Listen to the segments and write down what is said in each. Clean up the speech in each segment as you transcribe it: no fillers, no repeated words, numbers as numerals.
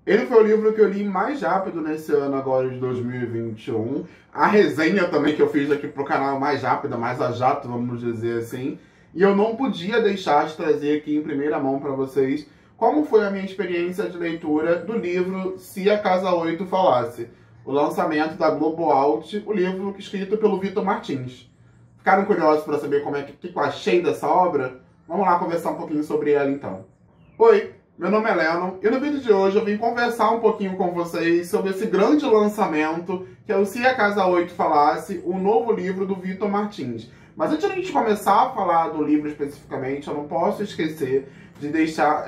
Ele foi o livro que eu li mais rápido nesse ano agora de 2021. A resenha também que eu fiz aqui pro canal mais rápida, mais a jato, vamos dizer assim. E eu não podia deixar de trazer aqui em primeira mão para vocês como foi a minha experiência de leitura do livro Se a Casa 8 Falasse, o lançamento da Globo Out, o livro escrito pelo Vitor Martins. Ficaram curiosos para saber como é que eu achei dessa obra? Vamos lá conversar um pouquinho sobre ela então. Oi, meu nome é Lennon e no vídeo de hoje eu vim conversar um pouquinho com vocês sobre esse grande lançamento que é o Se a Casa 8 Falasse, o novo livro do Vitor Martins. Mas antes de a gente começar a falar do livro especificamente, eu não posso esquecer de deixar...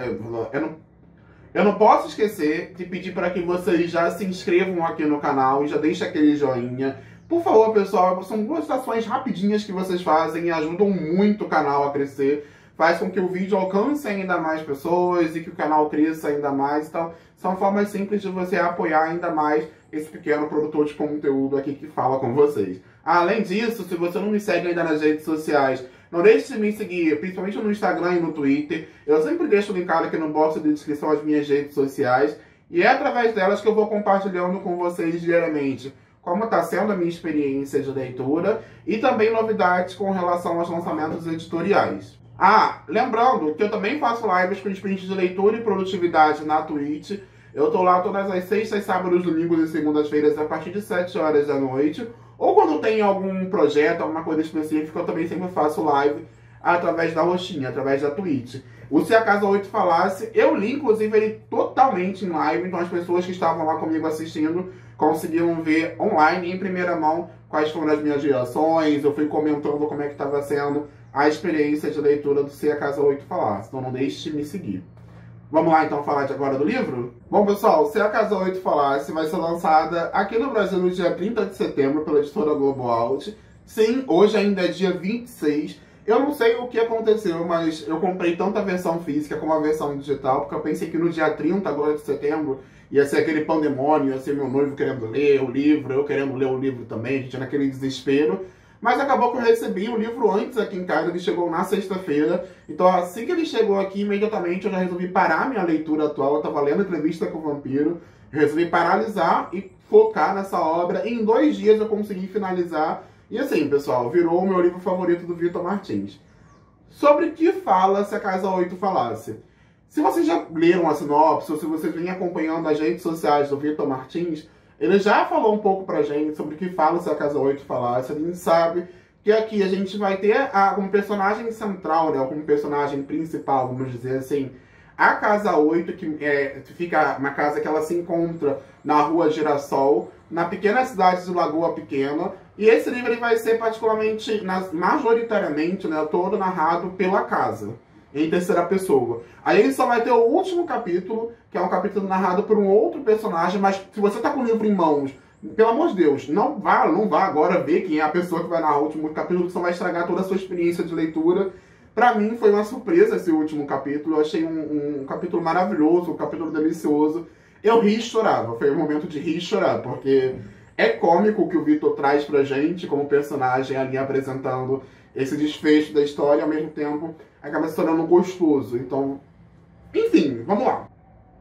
Eu não posso esquecer de pedir para que vocês já se inscrevam aqui no canal e já deixem aquele joinha. Por favor, pessoal, são duas ações rapidinhas que vocês fazem e ajudam muito o canal a crescer. Faz com que o vídeo alcance ainda mais pessoas e que o canal cresça ainda mais. Então, são formas simples de você apoiar ainda mais esse pequeno produtor de conteúdo aqui que fala com vocês. Além disso, se você não me segue ainda nas redes sociais, não deixe de me seguir, principalmente no Instagram e no Twitter. Eu sempre deixo linkado aqui no box de descrição as minhas redes sociais. E é através delas que eu vou compartilhando com vocês diariamente como está sendo a minha experiência de leitura e também novidades com relação aos lançamentos editoriais. Ah, lembrando que eu também faço lives com sprints de leitura e produtividade na Twitch. Eu tô lá todas as sextas, sábados, domingos e segundas-feiras a partir de 7 horas da noite. Ou quando tem algum projeto, alguma coisa específica, eu também sempre faço live através da roxinha, através da Twitch. O Se a Casa 8 Falasse, eu li inclusive ele totalmente em live, então as pessoas que estavam lá comigo assistindo conseguiram ver online, em primeira mão, quais foram as minhas reações. Eu fui comentando como é que estava sendo a experiência de leitura do Se a Casa 8 Falasse, então não deixe de me seguir. Vamos lá então falar agora do livro? Bom pessoal, Se a Casa 8 Falasse vai ser lançada aqui no Brasil no dia 30 de setembro pela editora Globo Out. Sim, hoje ainda é dia 26. Eu não sei o que aconteceu, mas eu comprei tanto a versão física como a versão digital, porque eu pensei que no dia 30 agora de setembro ia ser aquele pandemônio, ia ser meu noivo querendo ler o livro, eu querendo ler o livro também, a gente naquele desespero. Mas acabou que eu recebi o livro antes aqui em casa, ele chegou na sexta-feira. Então assim que ele chegou aqui, imediatamente eu já resolvi parar minha leitura atual. Eu estava lendo Entrevista com o Vampiro, eu resolvi paralisar e focar nessa obra. E em 2 dias eu consegui finalizar. E assim, pessoal, virou o meu livro favorito do Vitor Martins. Sobre que fala Se a Casa 8 Falasse? Se vocês já leram a sinopse, ou se vocês vêm acompanhando as redes sociais do Vitor Martins, ele já falou um pouco pra gente sobre o que fala Se a Casa 8 Falasse. A gente sabe que aqui a gente vai ter como personagem central, né, como personagem principal, vamos dizer assim, a Casa 8, que fica uma casa que ela se encontra na Rua Girassol, na pequena cidade de Lagoa Pequena. E esse livro ele vai ser particularmente, majoritariamente, né, todo narrado pela casa, em terceira pessoa. Aí ele só vai ter o último capítulo, que é um capítulo narrado por um outro personagem, mas se você tá com o livro em mãos, pelo amor de Deus, não vá agora ver quem é a pessoa que vai narrar o último capítulo, que só vai estragar toda a sua experiência de leitura. Pra mim foi uma surpresa esse último capítulo, eu achei um capítulo maravilhoso, um capítulo delicioso. Eu ri e chorava, foi um momento de rir e chorar, porque é cômico o que o Vitor traz pra gente como personagem ali apresentando esse desfecho da história, ao mesmo tempo acaba se tornando gostoso. Então, enfim, vamos lá.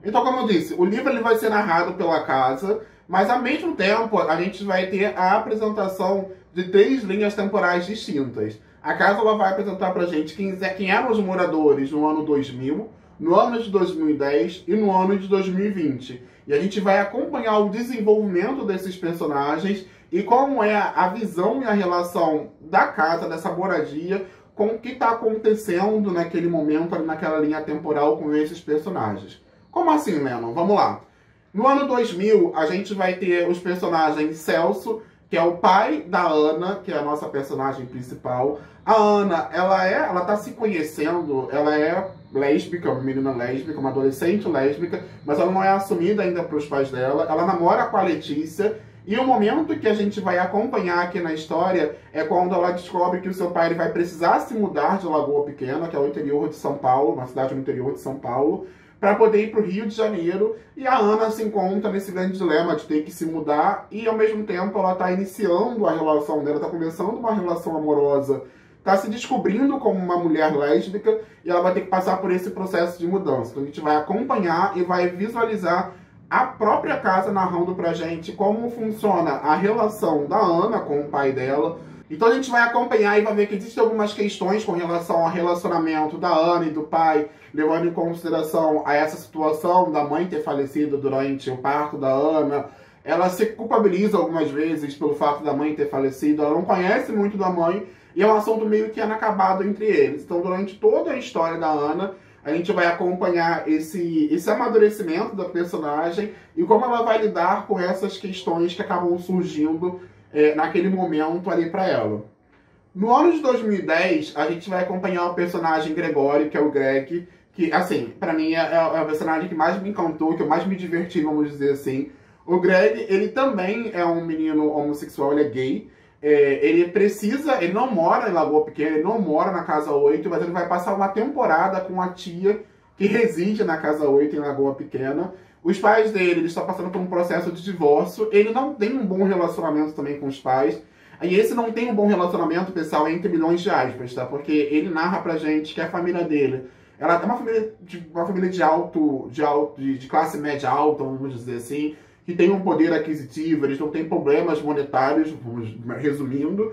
Então, como eu disse, o livro ele vai ser narrado pela casa, mas ao mesmo tempo a gente vai ter a apresentação de 3 linhas temporais distintas. A casa ela vai apresentar pra gente quem eram os moradores no ano 2000, no ano de 2010 e no ano de 2020. E a gente vai acompanhar o desenvolvimento desses personagens e como é a visão e a relação da casa, dessa moradia, com o que está acontecendo naquele momento, naquela linha temporal com esses personagens. Como assim, Lennon? Vamos lá. No ano 2000, a gente vai ter os personagens Celso, que é o pai da Ana, que é a nossa personagem principal. A Ana, ela tá se conhecendo, ela é lésbica, uma menina lésbica, uma adolescente lésbica, mas ela não é assumida ainda para os pais dela. Ela namora com a Letícia, e o momento que a gente vai acompanhar aqui na história é quando ela descobre que o seu pai ele vai precisar se mudar de Lagoa Pequena, que é o interior de São Paulo, uma cidade no interior de São Paulo, para poder ir para o Rio de Janeiro. E a Ana se encontra nesse grande dilema de ter que se mudar e, ao mesmo tempo, ela está iniciando a relação dela, está começando uma relação amorosa, está se descobrindo como uma mulher lésbica e ela vai ter que passar por esse processo de mudança. Então a gente vai acompanhar e vai visualizar a própria casa narrando pra gente como funciona a relação da Ana com o pai dela. Então a gente vai acompanhar e vai ver que existem algumas questões com relação ao relacionamento da Ana e do pai, levando em consideração a essa situação da mãe ter falecido durante o parto da Ana. Ela se culpabiliza algumas vezes pelo fato da mãe ter falecido, ela não conhece muito da mãe, e é um assunto meio que inacabado entre eles. Então, durante toda a história da Ana, a gente vai acompanhar esse amadurecimento da personagem e como ela vai lidar com essas questões que acabam surgindo naquele momento ali para ela. No ano de 2010, a gente vai acompanhar o personagem Gregório, que é o Greg, que, assim, para mim é o personagem que mais me encantou, que eu mais me diverti, vamos dizer assim. O Greg, ele também é um menino homossexual, ele é gay. Ele não mora em Lagoa Pequena, ele não mora na Casa 8, mas ele vai passar uma temporada com a tia que reside na Casa 8, em Lagoa Pequena. Os pais dele, ele está passando por um processo de divórcio, ele não tem um bom relacionamento também com os pais. E esse não tem um bom relacionamento, pessoal, entre milhões de aspas, tá? Porque ele narra pra gente que a família dele, ela é uma família de classe média alta, vamos dizer assim, que tem um poder aquisitivo, eles não têm problemas monetários, vamos resumindo,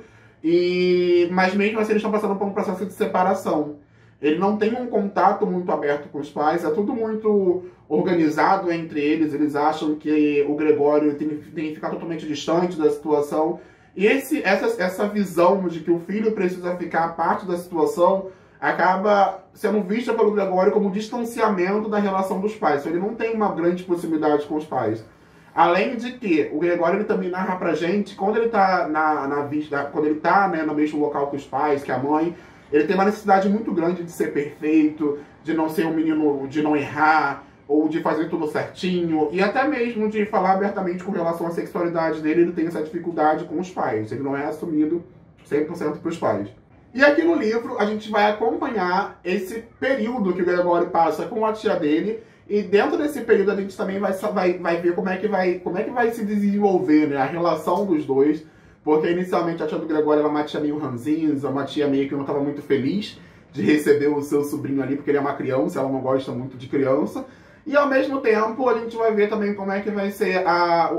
mas mesmo assim eles estão passando por um processo de separação. Ele não tem um contato muito aberto com os pais, é tudo muito organizado entre eles, eles acham que o Gregório tem que ficar totalmente distante da situação. E essa visão de que o filho precisa ficar parte da situação acaba sendo vista pelo Gregório como distanciamento da relação dos pais. Então, ele não tem uma grande proximidade com os pais. Além de que o Gregório ele também narra pra gente, quando ele tá no mesmo local que os pais, que a mãe, ele tem uma necessidade muito grande de ser perfeito, de não ser um menino, de não errar, ou de fazer tudo certinho, e até mesmo de falar abertamente com relação à sexualidade dele, ele tem essa dificuldade com os pais, ele não é assumido 100% pros pais. E aqui no livro a gente vai acompanhar esse período que o Gregório passa com a tia dele, e dentro desse período a gente também vai ver como é que vai se desenvolver, né, a relação dos dois, porque inicialmente a tia do Gregório era uma tia meio ranzinza, uma tia meio que não estava muito feliz de receber o seu sobrinho ali, porque ele é uma criança, ela não gosta muito de criança. E ao mesmo tempo a gente vai ver também como é que vai ser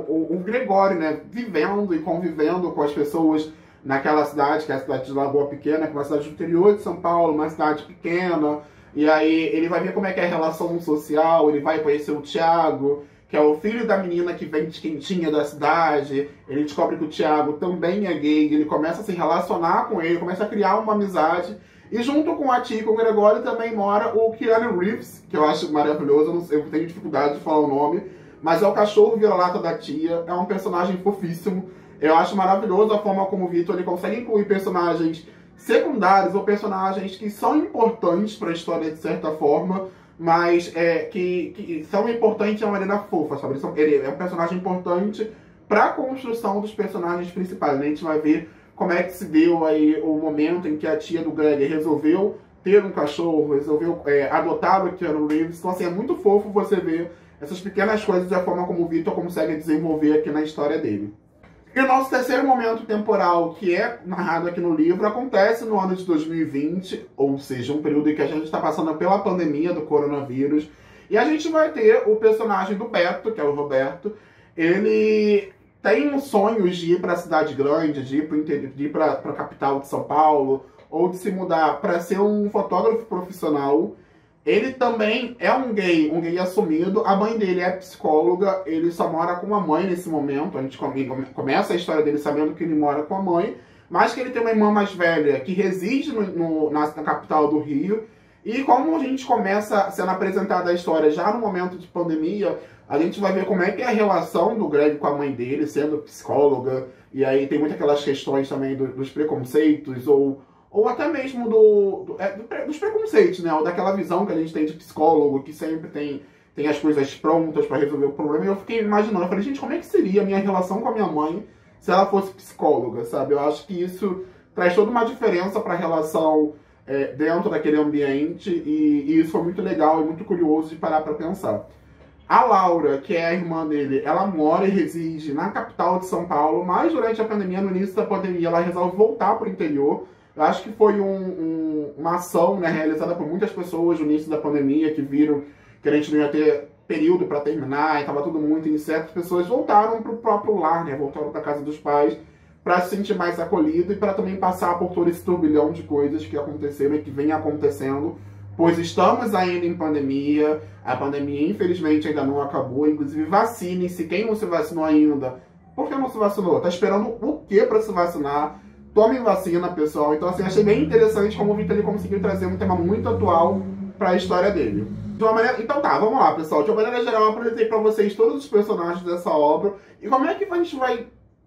o Gregório, né, vivendo e convivendo com as pessoas naquela cidade, que é a cidade de Lagoa Pequena, que é uma cidade do interior de São Paulo, uma cidade pequena. E aí ele vai ver como é que é a relação social, ele vai conhecer o Thiago, que é o filho da menina que vem de Quentinha da cidade. Ele descobre que o Thiago também é gay, ele começa a se relacionar com ele, começa a criar uma amizade. E junto com a tia e com o Gregório também mora o Keanu Reeves, que eu acho maravilhoso, eu tenho dificuldade de falar o nome, mas é o cachorro vira-lata da tia, é um personagem fofíssimo. Eu acho maravilhoso a forma como o Vitor ele consegue incluir personagens secundários ou personagens que são importantes para a história de certa forma, mas que são importantes de uma maneira fofa, sabe? Ele é um personagem importante para a construção dos personagens principais. A gente vai ver como é que se deu aí o momento em que a tia do Greg resolveu ter um cachorro, resolveu adotar o Keanu Reeves. Então, assim, é muito fofo você ver essas pequenas coisas e a forma como o Vitor consegue desenvolver aqui na história dele. E o nosso terceiro momento temporal, que é narrado aqui no livro, acontece no ano de 2020, ou seja, um período em que a gente está passando pela pandemia do coronavírus. E a gente vai ter o personagem do Beto, que é o Roberto. Ele tem sonhos de ir para a cidade grande, de ir para a capital de São Paulo, ou de se mudar para ser um fotógrafo profissional. Ele também é um gay assumido. A mãe dele é psicóloga, ele só mora com a mãe nesse momento. A gente começa a história dele sabendo que ele mora com a mãe, mas que ele tem uma irmã mais velha que reside na capital do Rio. E como a gente começa sendo apresentada a história já no momento de pandemia, a gente vai ver como é que é a relação do Greg com a mãe dele, sendo psicóloga. E aí tem muitas aquelas questões também dos preconceitos, ou até mesmo dos preconceitos, né? Ou daquela visão que a gente tem de psicólogo, que sempre tem as coisas prontas para resolver o problema. E eu fiquei imaginando, eu falei, gente, como é que seria a minha relação com a minha mãe se ela fosse psicóloga, sabe? Eu acho que isso traz toda uma diferença para a relação dentro daquele ambiente, e isso foi muito legal e muito curioso de parar para pensar. A Laura, que é a irmã dele, ela mora e reside na capital de São Paulo, mas durante a pandemia, no início da pandemia, ela resolve voltar para o interior. Eu acho que foi uma ação, né, realizada por muitas pessoas no início da pandemia, que viram que a gente não ia ter período para terminar, e estava tudo muito incerto, as pessoas voltaram para o próprio lar, né? Voltaram para casa dos pais, para se sentir mais acolhido e para também passar por todo esse turbilhão de coisas que aconteceram e que vem acontecendo, pois estamos ainda em pandemia, a pandemia infelizmente ainda não acabou, inclusive vacine-se, quem não se vacinou ainda, por que não se vacinou? Tá esperando o quê para se vacinar? Tomem vacina, pessoal. Então assim, achei bem interessante como o Vitor ele conseguiu trazer um tema muito atual para a história dele. De uma maneira... Então tá, vamos lá, pessoal. De uma maneira geral, eu apresentei para vocês todos os personagens dessa obra e como é que a gente vai...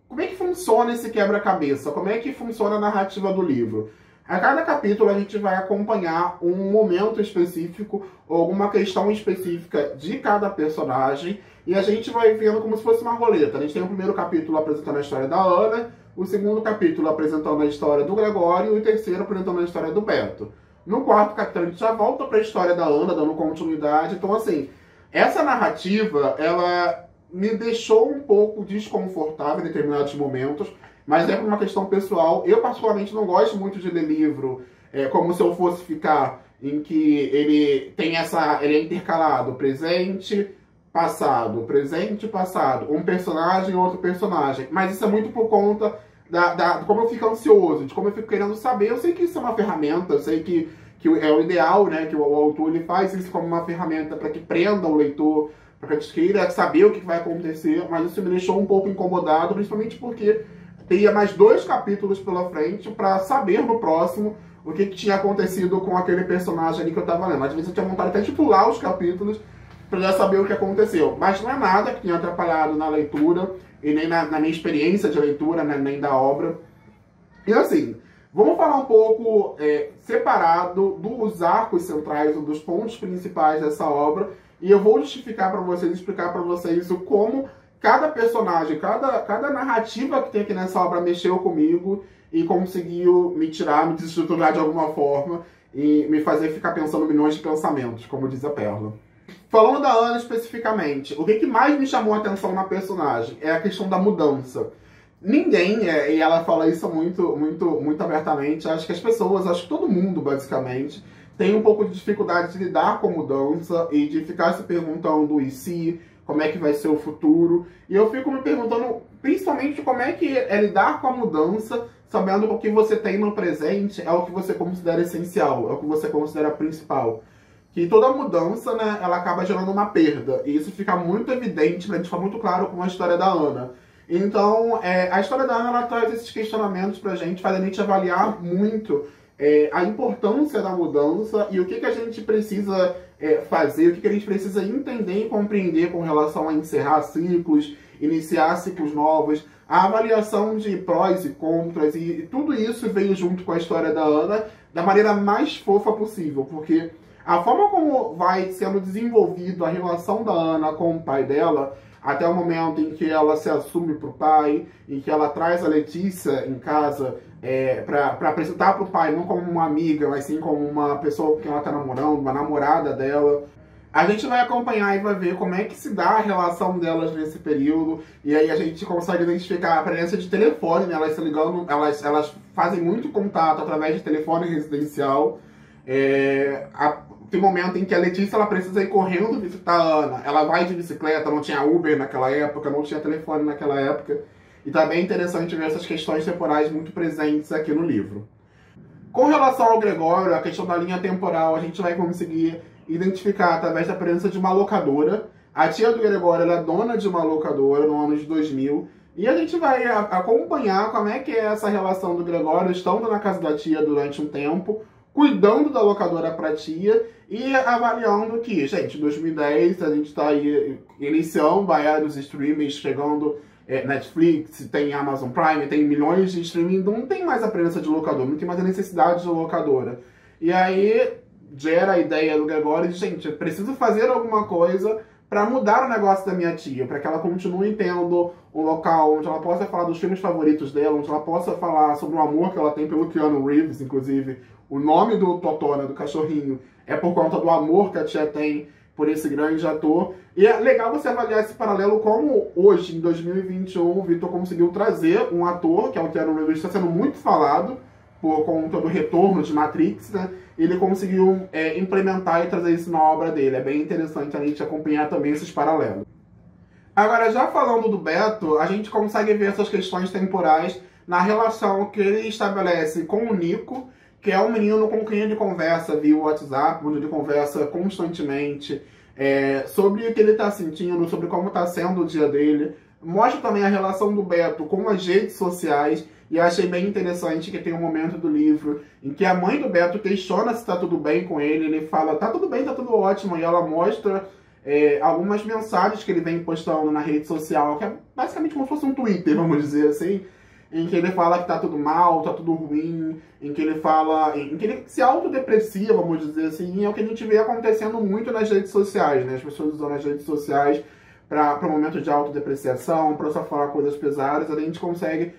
Como é que funciona esse quebra-cabeça? Como é que funciona a narrativa do livro? A cada capítulo a gente vai acompanhar um momento específico ou alguma questão específica de cada personagem e a gente vai vendo como se fosse uma roleta. A gente tem o primeiro capítulo apresentando a história da Ana, o segundo capítulo apresentando a história do Gregório e o terceiro apresentando a história do Beto. No quarto capítulo a gente já volta para a história da Ana, dando continuidade. Então assim, essa narrativa, ela me deixou um pouco desconfortável em determinados momentos, mas é por uma questão pessoal. Eu particularmente não gosto muito de ler livro como se eu fosse ficar em que ele tem ele é intercalado, presente, passado, um personagem e outro personagem. Mas isso é muito por conta de como eu fico ansioso, de como eu fico querendo saber. Eu sei que isso é uma ferramenta, eu sei que é o ideal, né, que o autor ele faz isso como uma ferramenta para que prenda o leitor, para que a gente queira saber o que vai acontecer, mas isso me deixou um pouco incomodado, principalmente porque teria mais 2 capítulos pela frente para saber no próximo o que tinha acontecido com aquele personagem ali que eu estava lendo. Às vezes eu tinha vontade até de pular os capítulos para já saber o que aconteceu. Mas não é nada que tenha atrapalhado na leitura e nem na minha experiência de leitura, né, nem da obra. E assim, vamos falar um pouco separado dos arcos centrais, dos pontos principais dessa obra, e eu vou justificar para vocês, explicar para vocês o como cada personagem, cada narrativa que tem aqui nessa obra mexeu comigo e conseguiu me tirar, me desestruturar de alguma forma e me fazer ficar pensando milhões de pensamentos, como diz a Perla. Falando da Ana especificamente, o que mais me chamou a atenção na personagem é a questão da mudança. Ninguém, e ela fala isso muito abertamente, acho que as pessoas, acho que todo mundo basicamente, tem um pouco de dificuldade de lidar com a mudança e de ficar se perguntando e se, como é que vai ser o futuro. E eu fico me perguntando principalmente como é que é lidar com a mudança, sabendo que o que você tem no presente é o que você considera essencial, é o que você considera principal. Que toda mudança, né, ela acaba gerando uma perda. E isso fica muito evidente, pra gente ficar muito claro com a história da Ana. Então, a história da Ana, ela traz esses questionamentos pra gente, faz a gente avaliar muito a importância da mudança e o que a gente precisa fazer, o que a gente precisa entender e compreender com relação a encerrar ciclos, iniciar ciclos novos, a avaliação de prós e contras, e tudo isso veio junto com a história da Ana da maneira mais fofa possível, porque a forma como vai sendo desenvolvida a relação da Ana com o pai dela, até o momento em que ela se assume para o pai, em que ela traz a Letícia em casa para apresentar para o pai, não como uma amiga, mas sim como uma pessoa que ela está namorando, uma namorada dela. A gente vai acompanhar e vai ver como é que se dá a relação delas nesse período, e aí a gente consegue identificar a presença de telefone, né? Elas se ligando, elas fazem muito contato através de telefone residencial. Tem momento em que a Letícia ela precisa ir correndo visitar a Ana. Ela vai de bicicleta, não tinha Uber naquela época, não tinha telefone naquela época. E tá bem interessante ver essas questões temporais muito presentes aqui no livro. Com relação ao Gregório, a questão da linha temporal, a gente vai conseguir identificar através da presença de uma locadora. A tia do Gregório ela é dona de uma locadora no ano de 2000. E a gente vai acompanhar como é que é essa relação do Gregório estando na casa da tia durante um tempo, cuidando da locadora pra tia e avaliando que, gente, em 2010 a gente tá aí iniciando a era dos streamings, chegando Netflix, tem Amazon Prime, tem milhões de streaming, não tem mais a presença de locadora, não tem mais a necessidade de locadora. E aí gera a ideia do Gregório de, gente, eu preciso fazer alguma coisa para mudar o negócio da minha tia, para que ela continue tendo um local onde ela possa falar dos filmes favoritos dela, onde ela possa falar sobre o amor que ela tem pelo Keanu Reeves, inclusive. O nome do Totó, né, do cachorrinho, é por conta do amor que a tia tem por esse grande ator. E é legal você avaliar esse paralelo como hoje, em 2021, o Vitor conseguiu trazer um ator, que é o Keanu Reeves, está sendo muito falado por conta do retorno de Matrix, né, ele conseguiu implementar e trazer isso na obra dele. É bem interessante a gente acompanhar também esses paralelos. Agora, já falando do Beto, a gente consegue ver essas questões temporais na relação que ele estabelece com o Nico, que é um menino com quem ele conversa via WhatsApp, onde ele conversa constantemente sobre o que ele está sentindo, sobre como está sendo o dia dele. Mostra também a relação do Beto com as redes sociais, e eu achei bem interessante que tem um momento do livro em que a mãe do Beto questiona se está tudo bem com ele. Ele fala, tá tudo bem, tá tudo ótimo, e ela mostra algumas mensagens que ele vem postando na rede social, que é basicamente como se fosse um Twitter, vamos dizer assim, em que ele fala que tá tudo mal, tá tudo ruim, em que ele fala, em que ele se autodeprecia, vamos dizer assim, e é o que a gente vê acontecendo muito nas redes sociais, né? As pessoas usam as redes sociais para um momento de autodepreciação, para só falar coisas pesadas. A gente consegue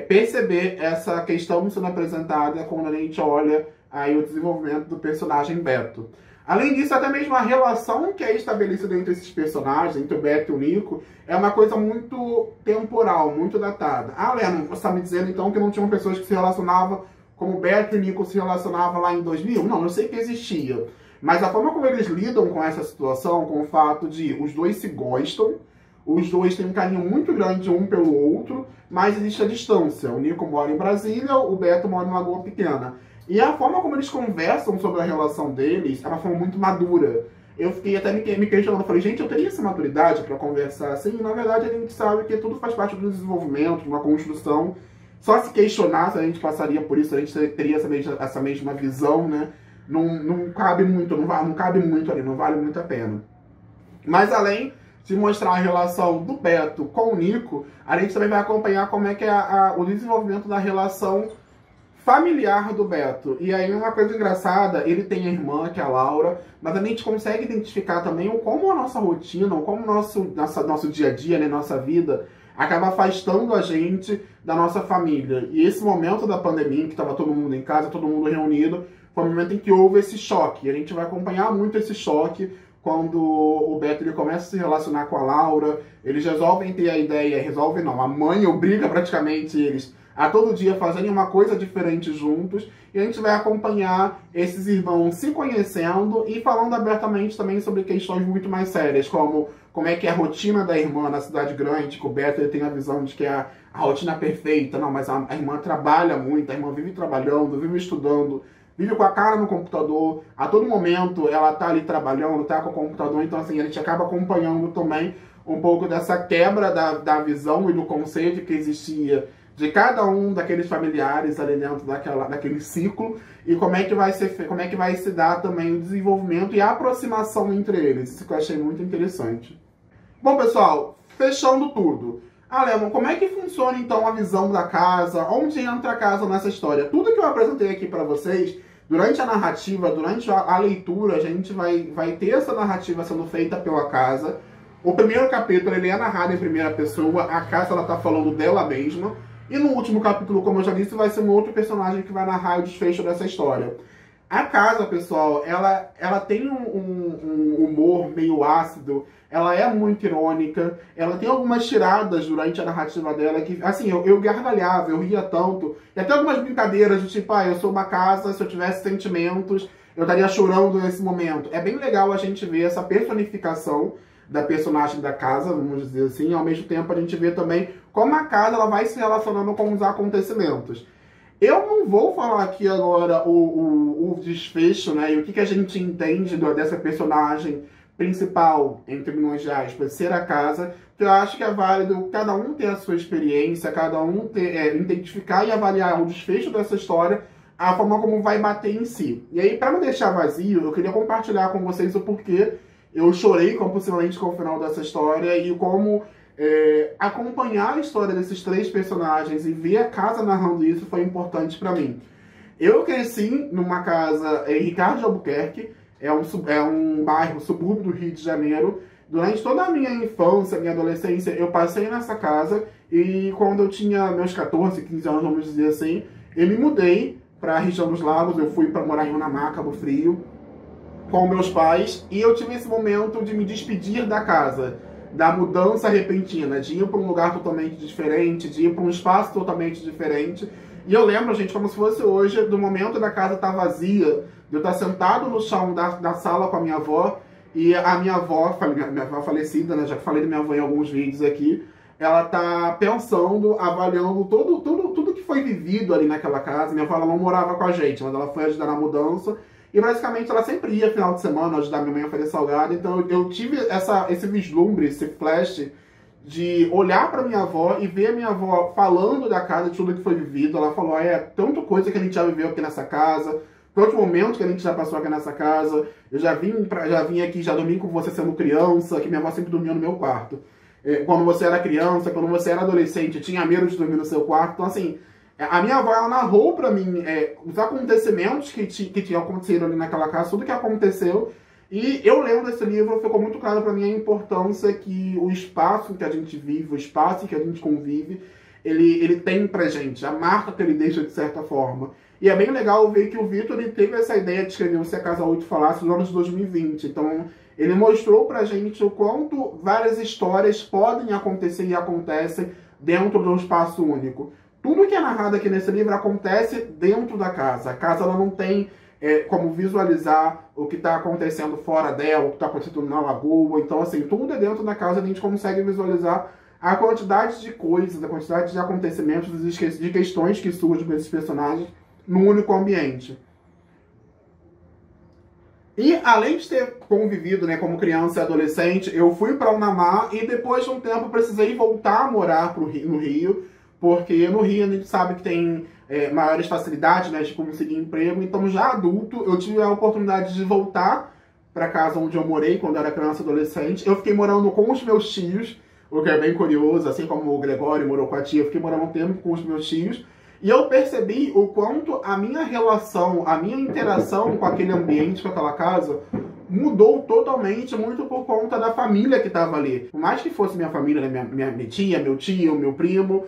perceber essa questão sendo apresentada quando a gente olha aí o desenvolvimento do personagem Beto. Além disso, até mesmo a relação que é estabelecida entre esses personagens, entre o Beto e o Nico, é uma coisa muito temporal, muito datada. Ah, Leno, você está me dizendo então que não tinham pessoas que se relacionavam como o Beto e o Nico se relacionavam lá em 2000? Não, eu sei que existia. Mas a forma como eles lidam com essa situação, com o fato de os dois se gostam, os dois têm um carinho muito grande um pelo outro, mas existe a distância. O Nico mora em Brasília, o Beto mora em Lagoa Pequena. E a forma como eles conversam sobre a relação deles é uma forma muito madura. Eu fiquei até me questionando, falei, gente, eu teria essa maturidade para conversar assim? E, na verdade, a gente sabe que tudo faz parte do desenvolvimento, de uma construção. Só se questionar se a gente passaria por isso, a gente teria essa mesma visão, né? Não cabe muito, não cabe muito ali, não vale muito a pena. Mas além de mostrar a relação do Beto com o Nico, a gente também vai acompanhar como é que é o desenvolvimento da relação familiar do Beto. E aí uma coisa engraçada, ele tem a irmã, que é a Laura, mas a gente consegue identificar também como a nossa rotina, como o nosso dia a dia, né, nossa vida, acaba afastando a gente da nossa família. E esse momento da pandemia, que estava todo mundo em casa, todo mundo reunido, foi o momento em que houve esse choque. E a gente vai acompanhar muito esse choque quando o Beto ele começa a se relacionar com a Laura, eles resolvem ter a ideia, resolvem não, a mãe obriga praticamente eles a todo dia fazerem uma coisa diferente juntos, e a gente vai acompanhar esses irmãos se conhecendo e falando abertamente também sobre questões muito mais sérias, como é que é a rotina da irmã na cidade grande, que o Beto ele tem a visão de que é a rotina perfeita. Não, mas a irmã trabalha muito, a irmã vive trabalhando, vive estudando, vive com a cara no computador, a todo momento ela tá ali trabalhando, tá com o computador, então assim, a gente acaba acompanhando também um pouco dessa quebra da visão e do conceito que existia de cada um daqueles familiares ali dentro daquele ciclo, e como é que vai se dar também o desenvolvimento e a aproximação entre eles. Isso que eu achei muito interessante. Bom, pessoal, fechando tudo. Lemon, como é que funciona então a visão da casa? Onde entra a casa nessa história? Tudo que eu apresentei aqui para vocês, durante a narrativa, durante a leitura, a gente vai ter essa narrativa sendo feita pela casa. O primeiro capítulo ele é narrado em primeira pessoa, a casa ela tá falando dela mesma. E no último capítulo, como eu já disse, vai ser um outro personagem que vai narrar o desfecho dessa história. A casa, pessoal, ela tem um humor meio ácido, ela é muito irônica, ela tem algumas tiradas durante a narrativa dela que, assim, eu gargalhava, eu ria tanto. E até algumas brincadeiras do tipo, eu sou uma casa, se eu tivesse sentimentos, eu estaria chorando nesse momento. É bem legal a gente ver essa personificação da personagem da casa, vamos dizer assim. Ao mesmo tempo a gente vê também como a casa ela vai se relacionando com os acontecimentos. Eu não vou falar aqui agora o desfecho, né, e o que a gente entende dessa personagem principal, entre milhões de aspas, ser a casa, que eu acho que é válido cada um ter a sua experiência, cada um identificar e avaliar o desfecho dessa história, a forma como vai bater em si. E aí, para não deixar vazio, eu queria compartilhar com vocês o porquê eu chorei compulsivamente com o final dessa história e como acompanhar a história desses três personagens e ver a casa narrando isso foi importante para mim. Eu cresci numa casa em Ricardo de Albuquerque, é um bairro, subúrbio do Rio de Janeiro. Durante toda a minha infância, minha adolescência, eu passei nessa casa e quando eu tinha meus 14, 15 anos, vamos dizer assim, eu me mudei para a região dos lagos, eu fui para morar em Unamá, Cabo Frio, com meus pais, e eu tive esse momento de me despedir da casa, da mudança repentina, de ir para um lugar totalmente diferente, de ir para um espaço totalmente diferente. E eu lembro, gente, como se fosse hoje, do momento da casa estar vazia, de eu estar sentado no chão da sala com a minha avó, e a minha avó falecida, né, já que falei da minha avó em alguns vídeos aqui, ela tá pensando, avaliando tudo que foi vivido ali naquela casa. Minha avó ela não morava com a gente, mas ela foi ajudar na mudança. E basicamente ela sempre ia final de semana ajudar minha mãe a fazer salgado. Então eu tive esse vislumbre, esse flash de olhar para minha avó e ver a minha avó falando da casa, de tudo que foi vivido. Ela falou, tanta coisa que a gente já viveu aqui nessa casa, tantos momentos que a gente já passou aqui nessa casa. Eu já vim aqui, já dormi com você sendo criança, que minha avó sempre dormia no meu quarto. Quando você era criança, quando você era adolescente, tinha medo de dormir no seu quarto. Então, assim, a minha avó, ela narrou pra mim os acontecimentos que tinham acontecido ali naquela casa, tudo que aconteceu. E eu lendo esse livro, ficou muito claro pra mim a importância que o espaço que a gente vive, o espaço que a gente convive, ele tem pra gente, a marca que ele deixa de certa forma. E é bem legal ver que o Vitor ele teve essa ideia de escrever o Se a Casa 8 Falasse nos anos 2020. Então, ele mostrou pra gente o quanto várias histórias podem acontecer e acontecem dentro de um espaço único. Tudo que é narrado aqui nesse livro acontece dentro da casa. A casa ela não tem como visualizar o que está acontecendo fora dela, o que está acontecendo na lagoa. Então, assim, tudo é dentro da casa, a gente consegue visualizar a quantidade de coisas, a quantidade de acontecimentos, de questões que surgem com esses personagens num único ambiente. E além de ter convivido, né, como criança e adolescente, eu fui para Unamar e depois de um tempo precisei voltar a morar no Rio, porque no Rio a gente sabe que tem maiores facilidades, né, de conseguir emprego. Então, já adulto, eu tive a oportunidade de voltar para casa onde eu morei quando eu era criança e adolescente. Eu fiquei morando com os meus tios, o que é bem curioso, assim como o Gregório morou com a tia, eu fiquei morando um tempo com os meus tios. E eu percebi o quanto a minha relação, a minha interação com aquele ambiente, com aquela casa, mudou totalmente, muito por conta da família que estava ali. Por mais que fosse minha família, né, minha tia, meu tio, meu primo,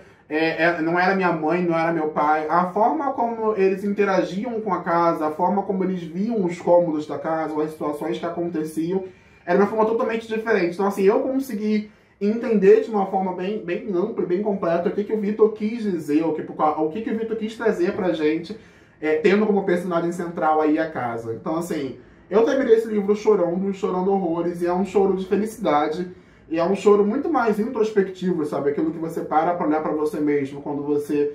não era minha mãe, não era meu pai, a forma como eles interagiam com a casa, a forma como eles viam os cômodos da casa, as situações que aconteciam, era uma forma totalmente diferente. Então, assim, eu consegui entender de uma forma bem ampla e bem completa o que o Vitor quis dizer, o que o Vitor quis trazer pra gente, tendo como personagem central aí a casa. Então, assim, eu terminei esse livro chorando horrores, e é um choro de felicidade, e é um choro muito mais introspectivo, sabe? Aquilo que você para pra olhar pra você mesmo, quando você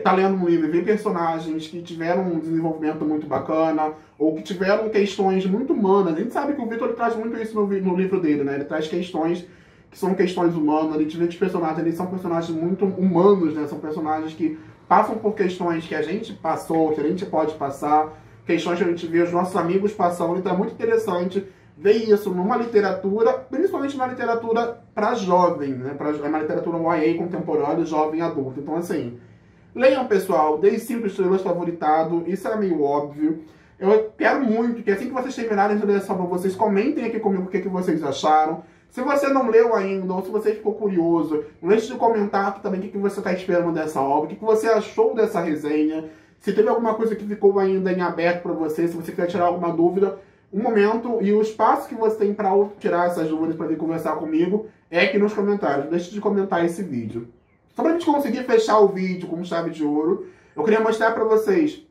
tá lendo um livro e vê personagens que tiveram um desenvolvimento muito bacana, ou que tiveram questões muito humanas. A gente sabe que o Vitor traz muito isso no livro dele, né? Ele traz questões que são questões humanas. A gente vê que os personagens, eles são personagens muito humanos, né? São personagens que passam por questões que a gente passou, que a gente pode passar, questões que a gente vê os nossos amigos passando. Então é muito interessante ver isso numa literatura, principalmente na literatura para jovem, né? Uma literatura YA contemporânea, jovem adulto. Então, assim, leiam, pessoal, dei 5 estrelas, favoritado, isso era meio óbvio. Eu quero muito que assim que vocês terminarem de ler essa obra, vocês comentem aqui comigo o que vocês acharam. Se você não leu ainda, ou se você ficou curioso, não deixe de comentar aqui também o que você está esperando dessa obra, o que você achou dessa resenha, se teve alguma coisa que ficou ainda em aberto para você, se você quer tirar alguma dúvida, um momento e o espaço que você tem para tirar essas dúvidas, para vir conversar comigo, é aqui nos comentários. Não deixe de comentar esse vídeo. Só para a gente conseguir fechar o vídeo com chave de ouro, eu queria mostrar para vocês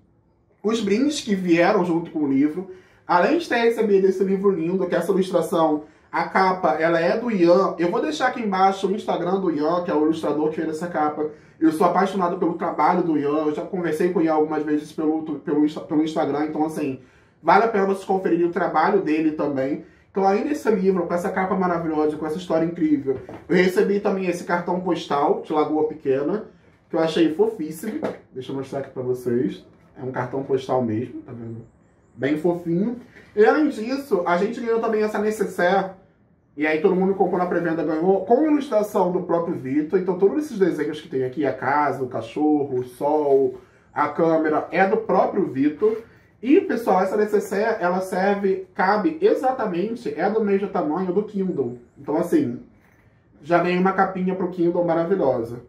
os brindes que vieram junto com o livro. Além de ter recebido esse livro lindo, que é essa ilustração, a capa, ela é do Ian. Eu vou deixar aqui embaixo o Instagram do Ian, que é o ilustrador que fez essa capa. Eu sou apaixonado pelo trabalho do Ian. Eu já conversei com o Ian algumas vezes pelo Instagram. Então, assim, vale a pena vocês conferirem o trabalho dele também. Então, aí nesse livro, com essa capa maravilhosa, com essa história incrível, eu recebi também esse cartão postal de Lagoa Pequena, que eu achei fofíssimo. Deixa eu mostrar aqui pra vocês. É um cartão postal mesmo, tá vendo? Bem fofinho. E além disso, a gente ganhou também essa necessaire. E aí todo mundo que comprou na pré-venda ganhou, com ilustração do próprio Vitor. Então todos esses desenhos que tem aqui, a casa, o cachorro, o sol, a câmera, é do próprio Vitor. E, pessoal, essa necessaire, ela cabe exatamente, é do mesmo tamanho do Kindle. Então, assim, já ganhei uma capinha pro Kindle maravilhosa.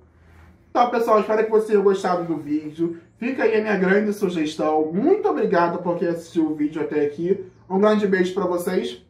Então, pessoal, espero que vocês tenham gostado do vídeo. Fica aí a minha grande sugestão. Muito obrigado por quem assistiu o vídeo até aqui. Um grande beijo pra vocês.